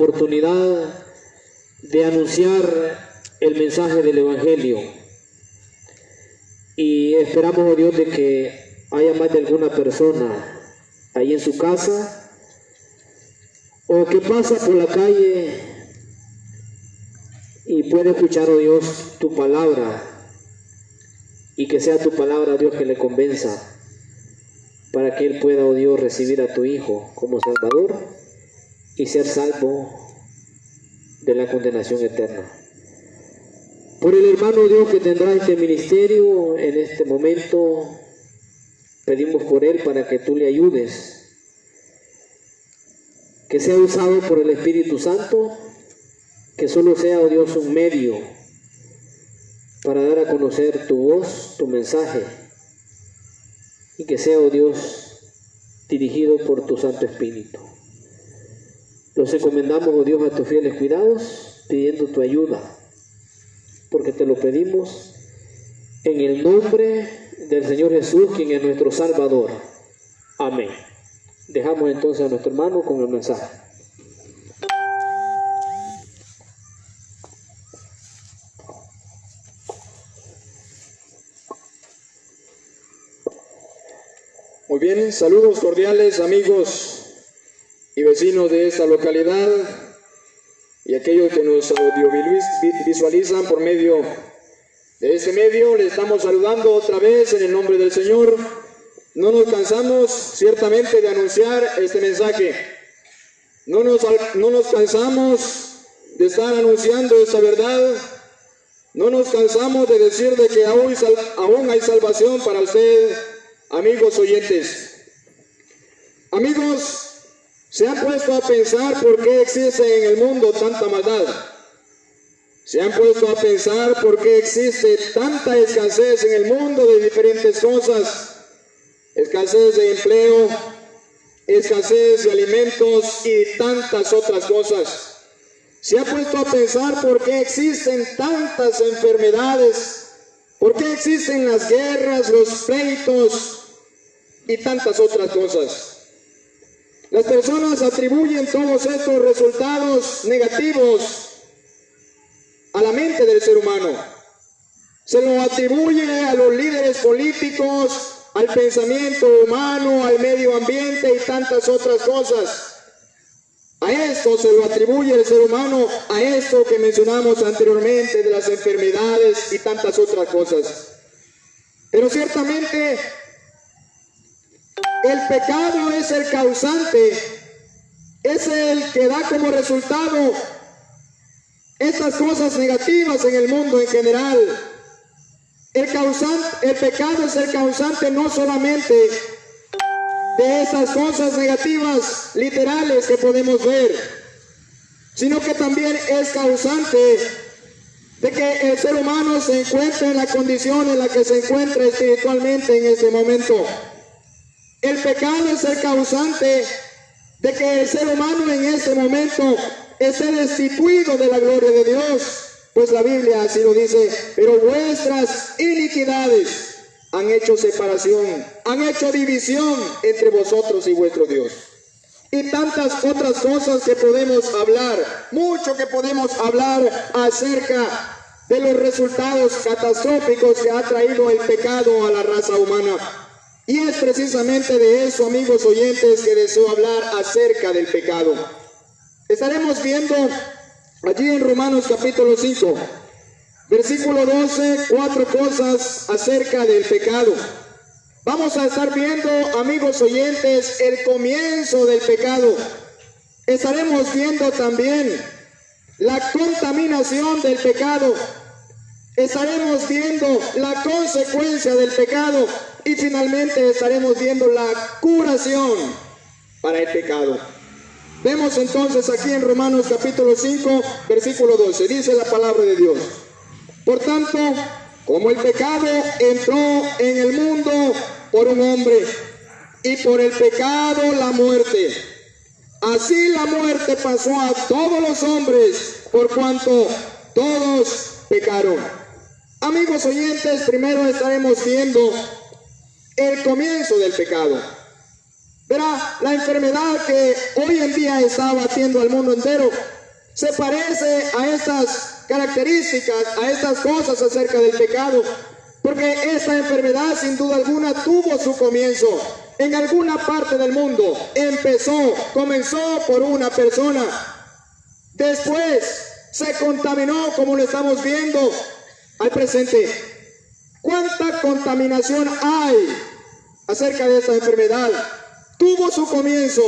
oportunidad de anunciar el mensaje del Evangelio. Y esperamos, oh Dios, de que haya más de alguna persona ahí en su casa o que pasa por la calle y puede escuchar, oh Dios, tu palabra, y que sea tu palabra, Dios, que le convenza para que él pueda, oh Dios, recibir a tu Hijo como Salvador y ser salvo de la condenación eterna. Por el hermano, Dios, que tendrá este ministerio en este momento, pedimos por él para que tú le ayudes, que sea usado por el Espíritu Santo, que solo sea, oh Dios, un medio para dar a conocer tu voz, tu mensaje, y que sea, oh Dios, dirigido por tu Santo Espíritu. Los encomendamos, oh Dios, a tus fieles cuidados, pidiendo tu ayuda, porque te lo pedimos en el nombre del Señor Jesús, quien es nuestro Salvador. Amén. Dejamos entonces a nuestro hermano con el mensaje. Muy bien, saludos cordiales amigos y vecinos de esta localidad y aquellos que nos audiovisualizan por medio de este medio. Les estamos saludando otra vez en el nombre del Señor. No nos cansamos ciertamente de anunciar este mensaje. No nos cansamos de estar anunciando esta verdad. No nos cansamos de decir de que aún hay salvación para usted, amigos oyentes. Amigos, ¿se han puesto a pensar por qué existe en el mundo tanta maldad? ¿Se han puesto a pensar por qué existe tanta escasez en el mundo de diferentes cosas? Escasez de empleo, escasez de alimentos y tantas otras cosas. ¿Se ha puesto a pensar por qué existen tantas enfermedades? ¿Por qué existen las guerras, los pleitos y tantas otras cosas? Las personas atribuyen todos estos resultados negativos a la mente del ser humano. Se lo atribuye a los líderes políticos, al pensamiento humano, al medio ambiente y tantas otras cosas. A esto se lo atribuye el ser humano, a esto que mencionamos anteriormente de las enfermedades y tantas otras cosas. Pero ciertamente el pecado es el causante, es el que da como resultado estas cosas negativas en el mundo en general. El pecado es el causante no solamente de esas cosas negativas literales que podemos ver, sino que también es causante de que el ser humano se encuentre en la condición en la que se encuentra espiritualmente en este momento. El pecado es el causante de que el ser humano en este momento esté destituido de la gloria de Dios, pues la Biblia así lo dice: pero vuestras iniquidades han hecho separación, han hecho división entre vosotros y vuestro Dios. Y tantas otras cosas que podemos hablar, mucho que podemos hablar acerca de los resultados catastróficos que ha traído el pecado a la raza humana. Y es precisamente de eso, amigos oyentes, que deseo hablar acerca del pecado. Estaremos viendo allí en Romanos capítulo 5, versículo 12, 4 cosas acerca del pecado. Vamos a estar viendo, amigos oyentes, el comienzo del pecado. Estaremos viendo también la contaminación del pecado. Estaremos viendo la consecuencia del pecado. Y finalmente estaremos viendo la curación para el pecado. Vemos entonces aquí en Romanos capítulo 5, versículo 12. Dice la palabra de Dios: por tanto, como el pecado entró en el mundo por un hombre, y por el pecado la muerte, así la muerte pasó a todos los hombres, por cuanto todos pecaron. Amigos oyentes, primero estaremos viendo el comienzo del pecado. Verá, la enfermedad que hoy en día está abatiendo al mundo entero se parece a estas características, a estas cosas acerca del pecado, porque esta enfermedad sin duda alguna tuvo su comienzo en alguna parte del mundo. Comenzó por una persona, después se contaminó, como lo estamos viendo al presente. ¿Cuánta contaminación hay acerca de esta enfermedad? Tuvo su comienzo,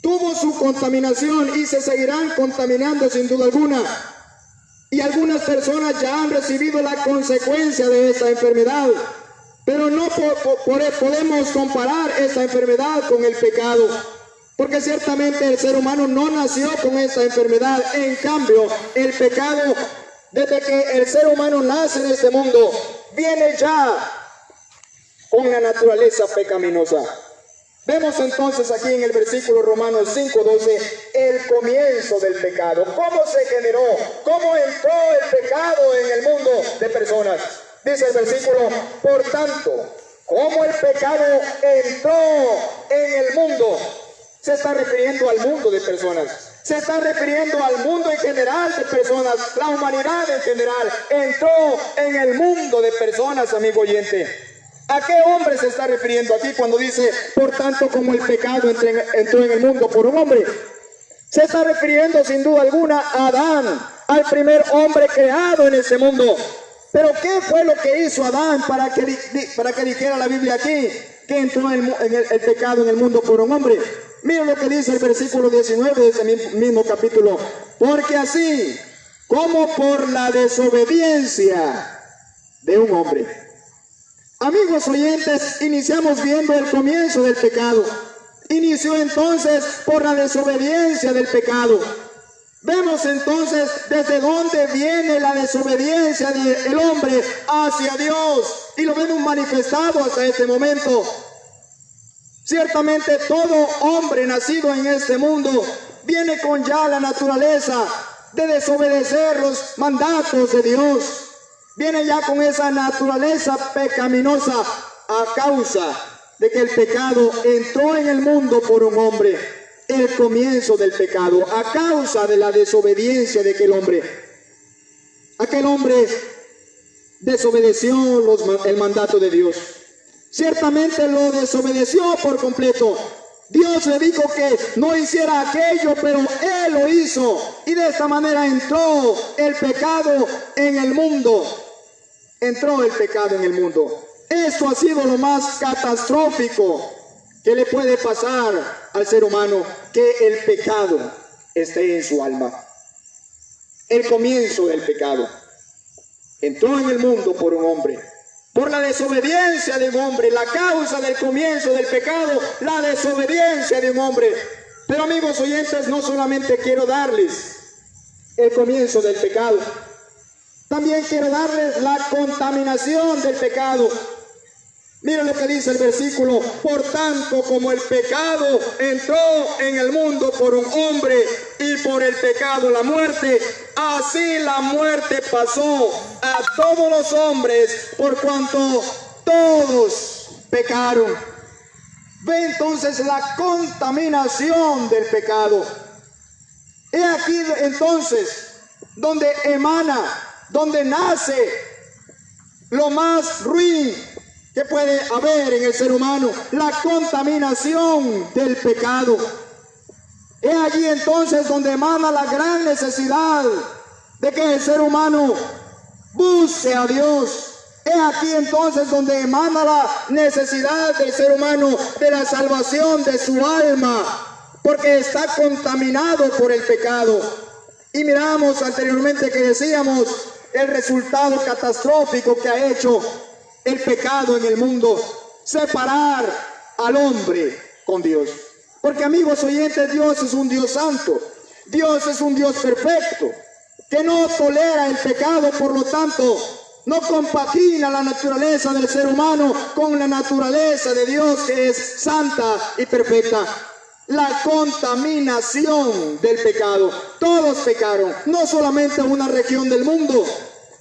tuvo su contaminación y se seguirán contaminando sin duda alguna. Y algunas personas ya han recibido la consecuencia de esta enfermedad. Pero no podemos comparar esta enfermedad con el pecado, porque ciertamente el ser humano no nació con esta enfermedad. En cambio, el pecado, desde que el ser humano nace en este mundo, viene ya con la naturaleza pecaminosa. Vemos entonces aquí en el versículo Romanos 5:12 el comienzo del pecado. ¿Cómo se generó? ¿Cómo entró el pecado en el mundo de personas? Dice el versículo, por tanto, como el pecado entró en el mundo, se está refiriendo al mundo de personas. Se está refiriendo al mundo en general de personas, la humanidad en general. Entró en el mundo de personas, amigo oyente. ¿A qué hombre se está refiriendo aquí cuando dice, por tanto, como el pecado entró en el mundo por un hombre? Se está refiriendo sin duda alguna a Adán, al primer hombre creado en este mundo. Pero ¿qué fue lo que hizo Adán para que dijera la Biblia aquí que entró el pecado en el mundo por un hombre? Miren lo que dice el versículo 19 de este mismo capítulo. Porque así como por la desobediencia de un hombre. Amigos oyentes, iniciamos viendo el comienzo del pecado. Inició entonces por la desobediencia del pecado. Vemos entonces desde dónde viene la desobediencia del hombre hacia Dios. Y lo vemos manifestado hasta este momento. Ciertamente todo hombre nacido en este mundo viene con ya la naturaleza de desobedecer los mandatos de Dios. Viene ya con esa naturaleza pecaminosa a causa de que el pecado entró en el mundo por un hombre. El comienzo del pecado, a causa de la desobediencia de aquel hombre. Aquel hombre desobedeció el mandato de Dios. Ciertamente lo desobedeció por completo. Dios le dijo que no hiciera aquello, pero él lo hizo. Y de esta manera entró el pecado en el mundo. Entró el pecado en el mundo. Esto ha sido lo más catastrófico que le puede pasar al ser humano, que el pecado esté en su alma. El comienzo del pecado. Entró en el mundo por un hombre. Por la desobediencia de un hombre, la causa del comienzo del pecado, la desobediencia de un hombre. Pero amigos oyentes, no solamente quiero darles el comienzo del pecado, también quiero darles la contaminación del pecado. Miren lo que dice el versículo, por tanto como el pecado entró en el mundo por un hombre y por el pecado la muerte, así la muerte pasó a todos los hombres por cuanto todos pecaron. Ve entonces la contaminación del pecado. He aquí entonces donde emana, donde nace lo más ruin que puede haber en el ser humano, la contaminación del pecado. Es allí entonces donde emana la gran necesidad de que el ser humano busque a Dios. Es aquí entonces donde emana la necesidad del ser humano de la salvación de su alma, porque está contaminado por el pecado. Y miramos anteriormente que decíamos el resultado catastrófico que ha hecho el pecado en el mundo, separar al hombre con Dios. Porque amigos oyentes, Dios es un Dios santo, Dios es un Dios perfecto, que no tolera el pecado, por lo tanto, no compagina la naturaleza del ser humano con la naturaleza de Dios, que es santa y perfecta. La contaminación del pecado, todos pecaron, no solamente una región del mundo,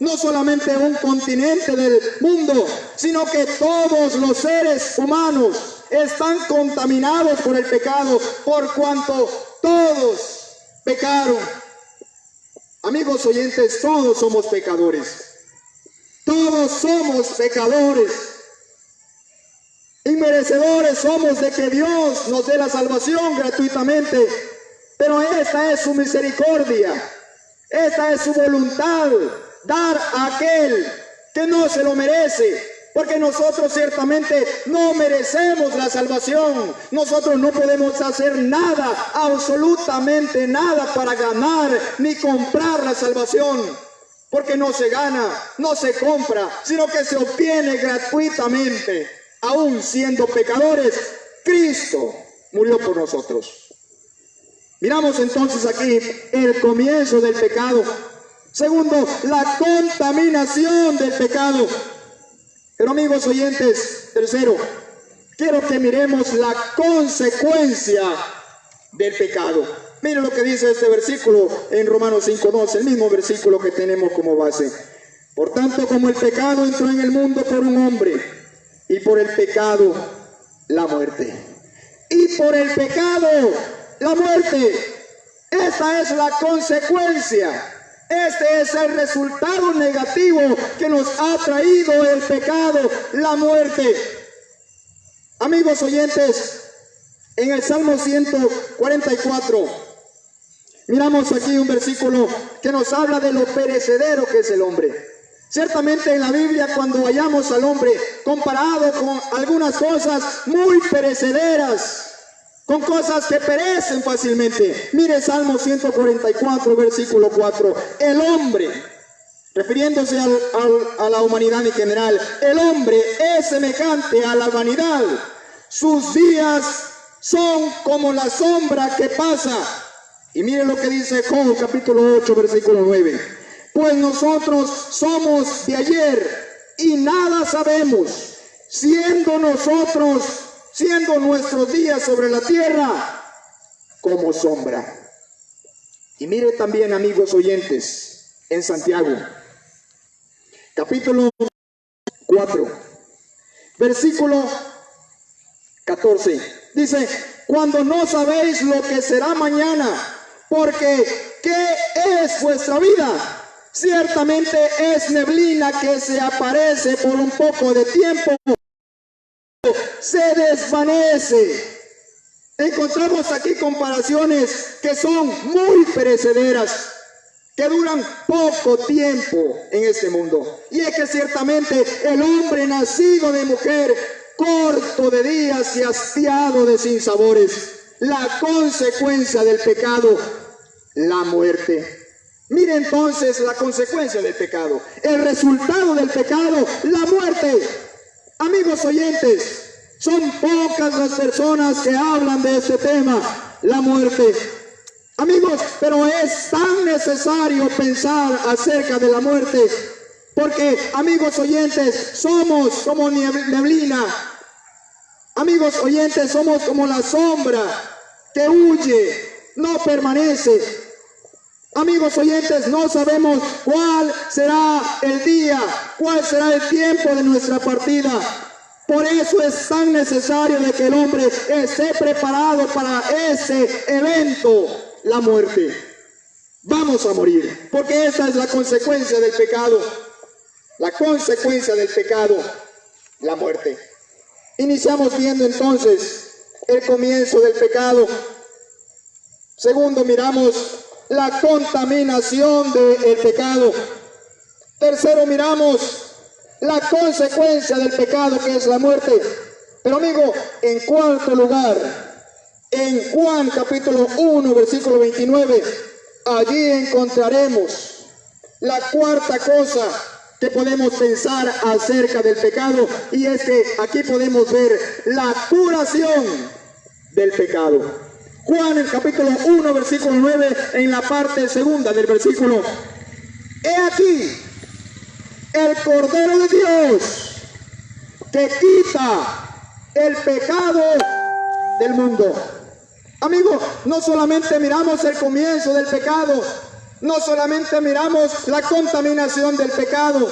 no solamente un continente del mundo, sino que todos los seres humanos están contaminados por el pecado, por cuanto todos pecaron. Amigos oyentes, todos somos pecadores. Todos somos pecadores. Inmerecedores somos de que Dios nos dé la salvación gratuitamente. Pero esta es su misericordia. Esta es su voluntad, dar a aquel que no se lo merece, porque nosotros ciertamente no merecemos la salvación. Nosotros no podemos hacer nada, absolutamente nada, para ganar ni comprar la salvación, porque no se gana, no se compra, sino que se obtiene gratuitamente. Aún siendo pecadores, Cristo murió por nosotros. Miramos entonces aquí el comienzo del pecado. Segundo, la contaminación del pecado. Pero amigos oyentes, tercero, quiero que miremos la consecuencia del pecado. Miren lo que dice este versículo en Romanos 5:2, el mismo versículo que tenemos como base. Por tanto, como el pecado entró en el mundo por un hombre, y por el pecado la muerte. Y por el pecado la muerte. Esta es la consecuencia. Este es el resultado negativo que nos ha traído el pecado, la muerte. Amigos oyentes, en el Salmo 144, miramos aquí un versículo que nos habla de lo perecedero que es el hombre. Ciertamente en la Biblia, cuando hallamos al hombre comparado con algunas cosas muy perecederas, con cosas que perecen fácilmente. Mire Salmo 144, versículo 4. El hombre, refiriéndose a la humanidad en general, el hombre es semejante a la vanidad. Sus días son como la sombra que pasa. Y mire lo que dice Job, capítulo 8, versículo 9. Pues nosotros somos de ayer y nada sabemos, siendo nuestros días sobre la tierra como sombra. Y mire también, amigos oyentes, en Santiago, capítulo 4, versículo 14, dice: cuando no sabéis lo que será mañana, porque ¿qué es vuestra vida? Ciertamente es neblina que se aparece por un poco de tiempo, se desvanece. Encontramos aquí comparaciones que son muy perecederas, que duran poco tiempo en este mundo. Y es que ciertamente el hombre nacido de mujer, corto de días y hastiado de sinsabores. La consecuencia del pecado, la muerte. Mire entonces la consecuencia del pecado, el resultado del pecado, la muerte. Amigos oyentes, son pocas las personas que hablan de este tema, la muerte. Amigos, pero es tan necesario pensar acerca de la muerte, porque, amigos oyentes, somos como neblina. Amigos oyentes, somos como la sombra que huye, no permanece. Amigos oyentes, no sabemos cuál será el día, cuál será el tiempo de nuestra partida. Por eso es tan necesario de que el hombre esté preparado para ese evento, la muerte. Vamos a morir, porque esa es la consecuencia del pecado. La consecuencia del pecado, la muerte. Iniciamos viendo entonces el comienzo del pecado. Segundo, miramos la contaminación del pecado. Tercero, miramos la consecuencia del pecado, que es la muerte. Pero amigo, en cuarto lugar, en Juan capítulo 1, versículo 29, allí encontraremos la cuarta cosa que podemos pensar acerca del pecado, y es que aquí podemos ver la curación del pecado. Juan, el capítulo 1, versículo 9, en la parte segunda del versículo: he aquí el Cordero de Dios que quita el pecado del mundo. Amigos, no solamente miramos el comienzo del pecado, no solamente miramos la contaminación del pecado,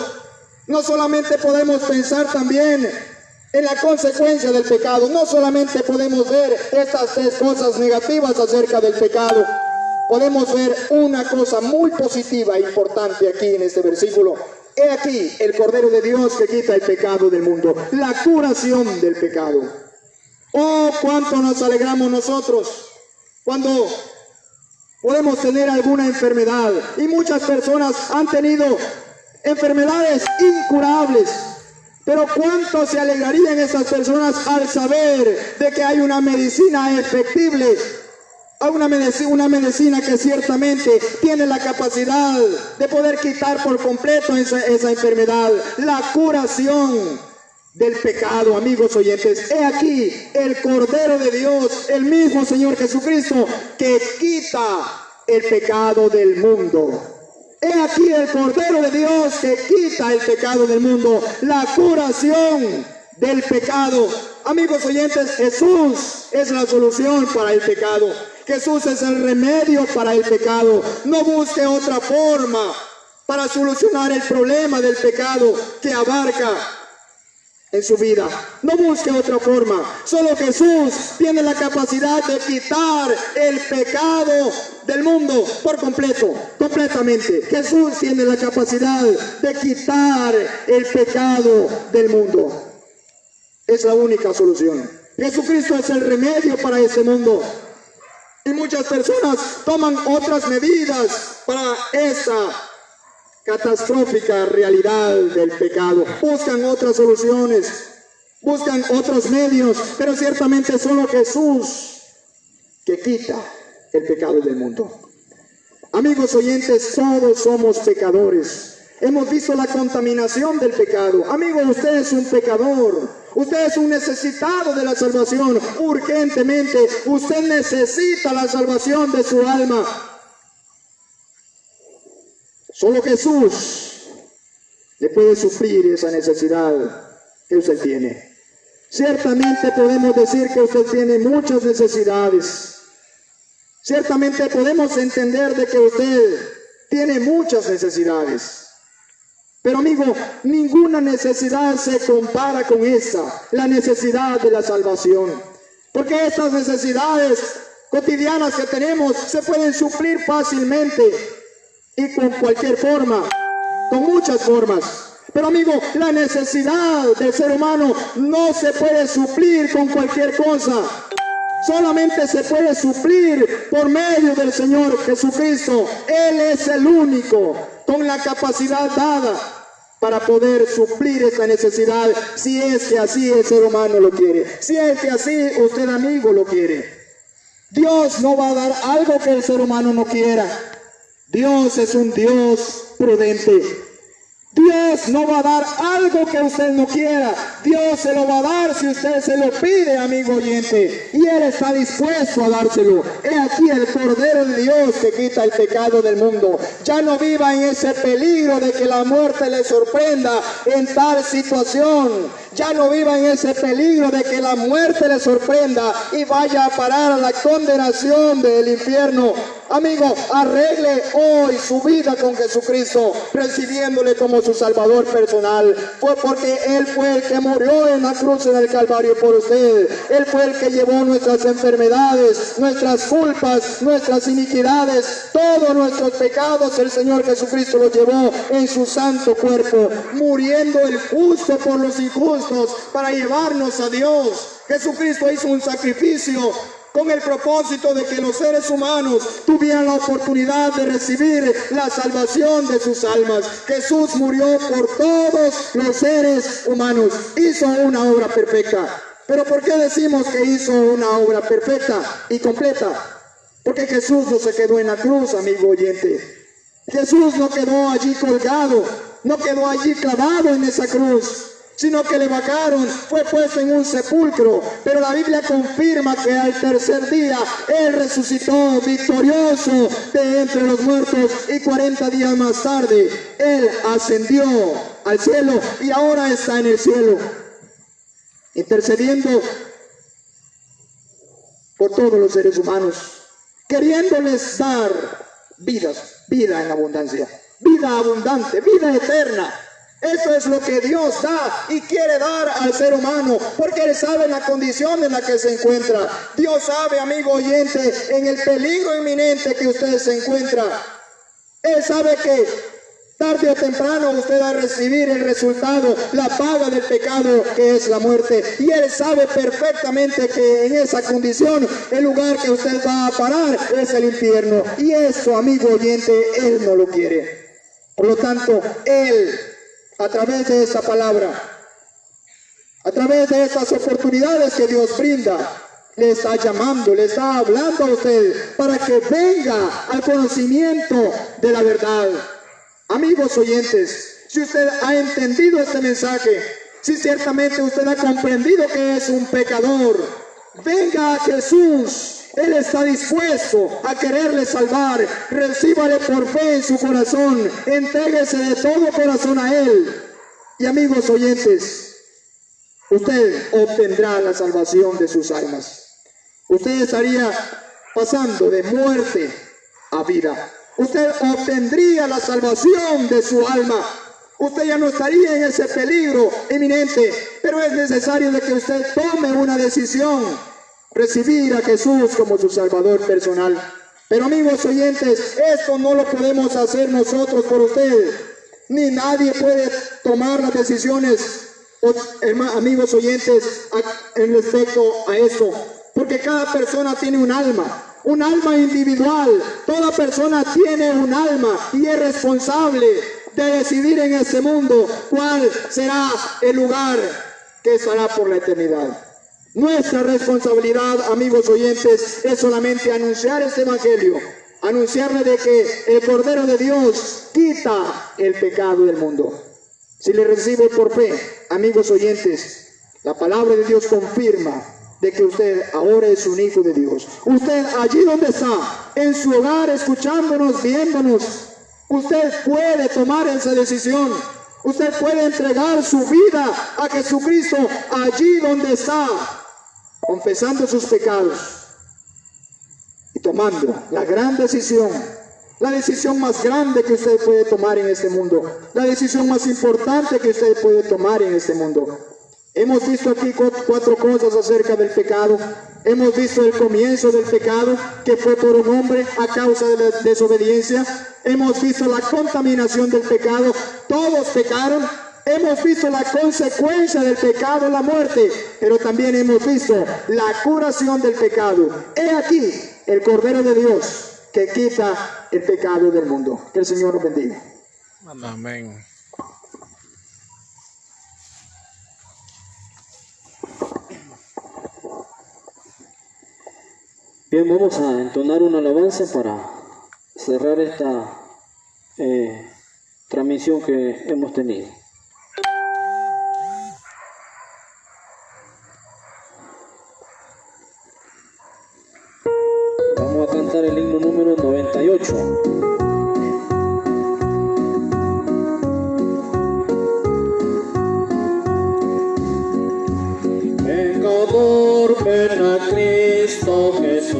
no solamente podemos pensar también en la consecuencia del pecado. No solamente podemos ver estas tres cosas negativas acerca del pecado, podemos ver una cosa muy positiva e importante aquí en este versículo. He aquí el Cordero de Dios que quita el pecado del mundo, la curación del pecado. Oh, cuánto nos alegramos nosotros cuando podemos tener alguna enfermedad, y muchas personas han tenido enfermedades incurables. Pero cuánto se alegrarían esas personas al saber de que hay una medicina efectible, una medicina que ciertamente tiene la capacidad de poder quitar por completo esa enfermedad, la curación del pecado, amigos oyentes. He aquí el Cordero de Dios, el mismo Señor Jesucristo, que quita el pecado del mundo. He aquí el Cordero de Dios que quita el pecado del mundo, la curación del pecado. Amigos oyentes, Jesús es la solución para el pecado. Jesús es el remedio para el pecado. No busque otra forma para solucionar el problema del pecado que abarca en su vida. No busque otra forma. Solo Jesús tiene la capacidad de quitar el pecado del mundo por completo, completamente. Jesús tiene la capacidad de quitar el pecado del mundo. Es la única solución. Jesucristo es el remedio para este mundo. Y muchas personas toman otras medidas para esa catastrófica realidad del pecado. Buscan otras soluciones, buscan otros medios, pero ciertamente solo Jesús que quita el pecado del mundo. Amigos oyentes, todos somos pecadores. Hemos visto la contaminación del pecado. Amigo, usted es un pecador. Usted es un necesitado de la salvación. Urgentemente, usted necesita la salvación de su alma. Solo Jesús le puede suplir esa necesidad que usted tiene. Ciertamente podemos decir que usted tiene muchas necesidades. Ciertamente podemos entender de que usted tiene muchas necesidades. Pero amigo, ninguna necesidad se compara con esta, la necesidad de la salvación. Porque estas necesidades cotidianas que tenemos se pueden suplir fácilmente y con cualquier forma, con muchas formas. Pero amigo, la necesidad del ser humano no se puede suplir con cualquier cosa. Solamente se puede suplir por medio del Señor Jesucristo. Él es el único con la capacidad dada para poder suplir esta necesidad, si es que así el ser humano lo quiere, si es que así usted, amigo, lo quiere. Dios no va a dar algo que el ser humano no quiera. Dios es un Dios prudente. Dios no va a dar algo que usted no quiera. Dios se lo va a dar si usted se lo pide, amigo oyente. Y Él está dispuesto a dárselo. He aquí el Cordero de Dios que quita el pecado del mundo. Ya no viva en ese peligro de que la muerte le sorprenda en tal situación. Ya no viva en ese peligro de que la muerte le sorprenda y vaya a parar a la condenación del infierno. Amigo, arregle hoy su vida con Jesucristo, recibiéndole como su Salvador personal. Fue porque Él fue el que murió en la cruz en el Calvario por usted. Él fue el que llevó nuestras enfermedades, nuestras culpas, nuestras iniquidades, todos nuestros pecados. El Señor Jesucristo los llevó en su santo cuerpo, muriendo el justo por los injustos para llevarnos a Dios. Jesucristo hizo un sacrificio con el propósito de que los seres humanos tuvieran la oportunidad de recibir la salvación de sus almas. Jesús murió por todos los seres humanos. Hizo una obra perfecta. ¿Pero por qué decimos que hizo una obra perfecta y completa? Porque Jesús no se quedó en la cruz, amigo oyente. Jesús no quedó allí colgado, no quedó allí clavado en esa cruz, sino que le bajaron, fue puesto en un sepulcro. Pero la Biblia confirma que al tercer día Él resucitó victorioso de entre los muertos, y 40 días más tarde Él ascendió al cielo y ahora está en el cielo, intercediendo por todos los seres humanos, queriéndoles dar vida en abundancia, vida abundante, vida eterna. Eso es lo que Dios da y quiere dar al ser humano, porque Él sabe la condición en la que se encuentra. Dios sabe, amigo oyente, en el peligro inminente que usted se encuentra. Él sabe que tarde o temprano usted va a recibir el resultado, la paga del pecado, que es la muerte. Y Él sabe perfectamente que en esa condición el lugar que usted va a parar es el infierno. Y eso, amigo oyente, Él no lo quiere. Por lo tanto, Él, a través de esta palabra, a través de estas oportunidades que Dios brinda, le está llamando, le está hablando a usted para que venga al conocimiento de la verdad. Amigos oyentes, si usted ha entendido este mensaje, si ciertamente usted ha comprendido que es un pecador, venga a Jesús. Él está dispuesto a quererle salvar. Recíbale por fe en su corazón. Entréguese de todo corazón a Él. Y amigos oyentes, usted obtendrá la salvación de sus almas. Usted estaría pasando de muerte a vida. Usted obtendría la salvación de su alma. Usted ya no estaría en ese peligro inminente, pero es necesario de que usted tome una decisión, recibir a Jesús como su Salvador personal. Pero amigos oyentes, esto no lo podemos hacer nosotros por usted, ni nadie puede tomar las decisiones, amigos oyentes, en respecto a esto, porque cada persona tiene un alma individual. Toda persona tiene un alma y es responsable de decidir en este mundo cuál será el lugar que estará por la eternidad. Nuestra responsabilidad, amigos oyentes, es solamente anunciar este evangelio, anunciarle de que el Cordero de Dios quita el pecado del mundo. Si le recibe por fe, amigos oyentes, la palabra de Dios confirma de que usted ahora es un hijo de Dios. Usted allí donde está, en su hogar, escuchándonos, viéndonos, usted puede tomar esa decisión. Usted puede entregar su vida a Jesucristo allí donde está, confesando sus pecados y tomando la gran decisión, la decisión más grande que usted puede tomar en este mundo, la decisión más importante que usted puede tomar en este mundo. Hemos visto aquí 4 cosas acerca del pecado. Hemos visto el comienzo del pecado, que fue por un hombre a causa de la desobediencia. Hemos visto la contaminación del pecado. Todos pecaron. Hemos visto la consecuencia del pecado, la muerte. Pero también hemos visto la curación del pecado. He aquí el Cordero de Dios que quita el pecado del mundo. Que el Señor nos bendiga. Amén. Bien, vamos a entonar una alabanza para cerrar esta transmisión que hemos tenido. Vamos a cantar el himno número 98. Pecador, ven a Cristo Jesús,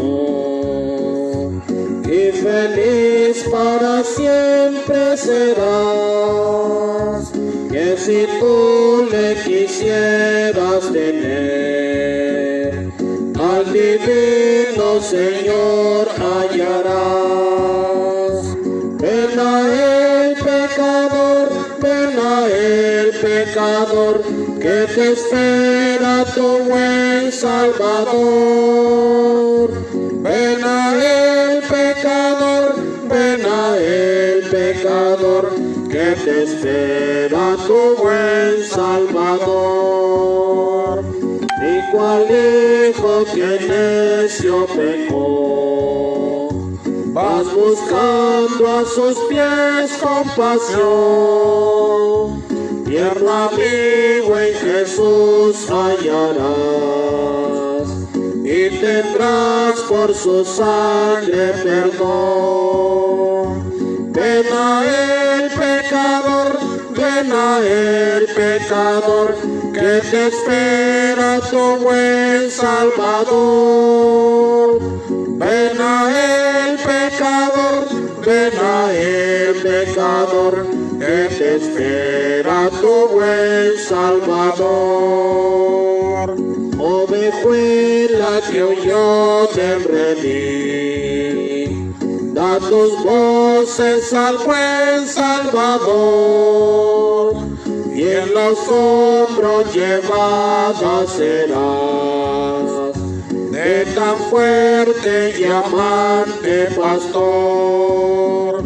y feliz para siempre serás, que si tú le quisieras tener, al divino Señor hallarás. Ven a Él, pecador, ven a Él, pecador, que te espera tu buen Salvador. Ven a Él, pecador, ven a Él, pecador, que te espera tu buen Salvador. ¿Y cuál hijo que necio pecó? Vas buscando a sus pies compasión. Tierno amigo en Jesús hallarás, y tendrás por su sangre perdón. Ven a Él, pecador, ven a Él, pecador, que te espera tu buen Salvador. Ven a Él, pecador, ven a Él, pecador, que te espera tu buen Salvador. Ovejuela que huyó del redil, da tus voces al buen Salvador, y en los hombros llevada serás de tan fuerte y amante pastor.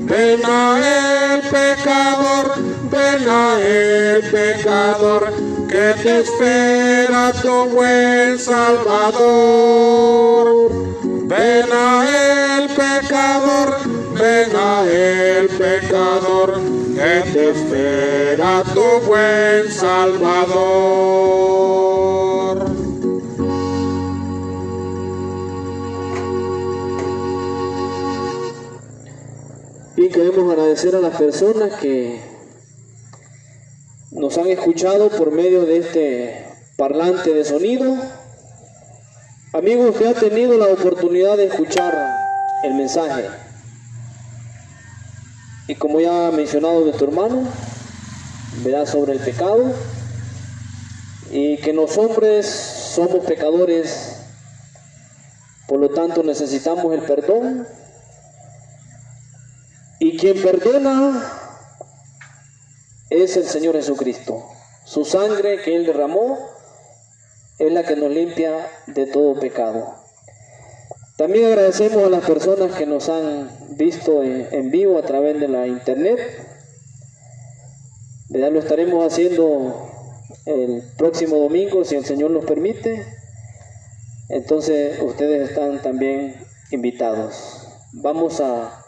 Ven a Él, pecador, ven a Él, pecador, que te espera tu buen Salvador. Ven a Él, pecador, ven a Él, pecador, que te espera tu buen Salvador. Bien, queremos agradecer a las personas que nos han escuchado por medio de este parlante de sonido. Amigos, usted ha tenido la oportunidad de escuchar el mensaje. Y como ya ha mencionado nuestro hermano, verá sobre el pecado y que los hombres somos pecadores, por lo tanto necesitamos el perdón. Y quien perdona es el Señor Jesucristo. Su sangre que Él derramó es la que nos limpia de todo pecado. También agradecemos a las personas que nos han visto en vivo a través de la internet. Ya lo estaremos haciendo el próximo domingo, si el Señor nos permite. Entonces ustedes están también invitados. Vamos a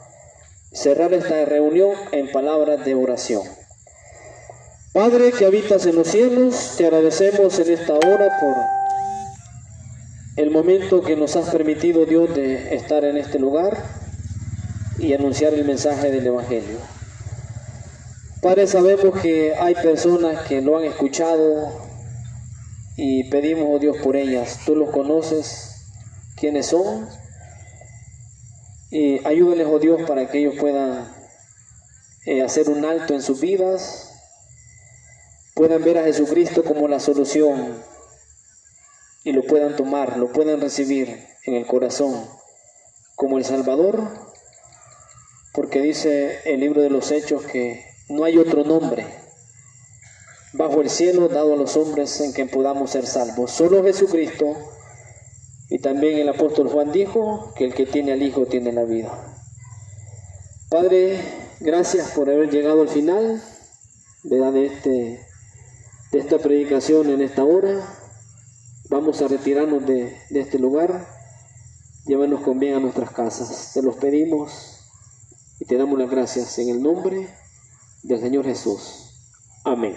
cerrar esta reunión en palabras de oración. Padre que habitas en los cielos, te agradecemos en esta hora por el momento que nos has permitido, Dios, de estar en este lugar y anunciar el mensaje del Evangelio. Padre, sabemos que hay personas que lo han escuchado y pedimos, oh Dios, por ellas. Tú los conoces, quiénes son, y ayúdales, oh Dios, para que ellos puedan hacer un alto en sus vidas, puedan ver a Jesucristo como la solución y lo puedan tomar, lo puedan recibir en el corazón como el Salvador, porque dice el libro de los Hechos que no hay otro nombre bajo el cielo dado a los hombres en que podamos ser salvos, solo Jesucristo. Y también el apóstol Juan dijo que el que tiene al Hijo tiene la vida. Padre, gracias por haber llegado al final, ¿verdad?, de esta predicación en esta hora. Vamos a retirarnos de este lugar. Llévanos con bien a nuestras casas. Te los pedimos y te damos las gracias en el nombre del Señor Jesús. Amén.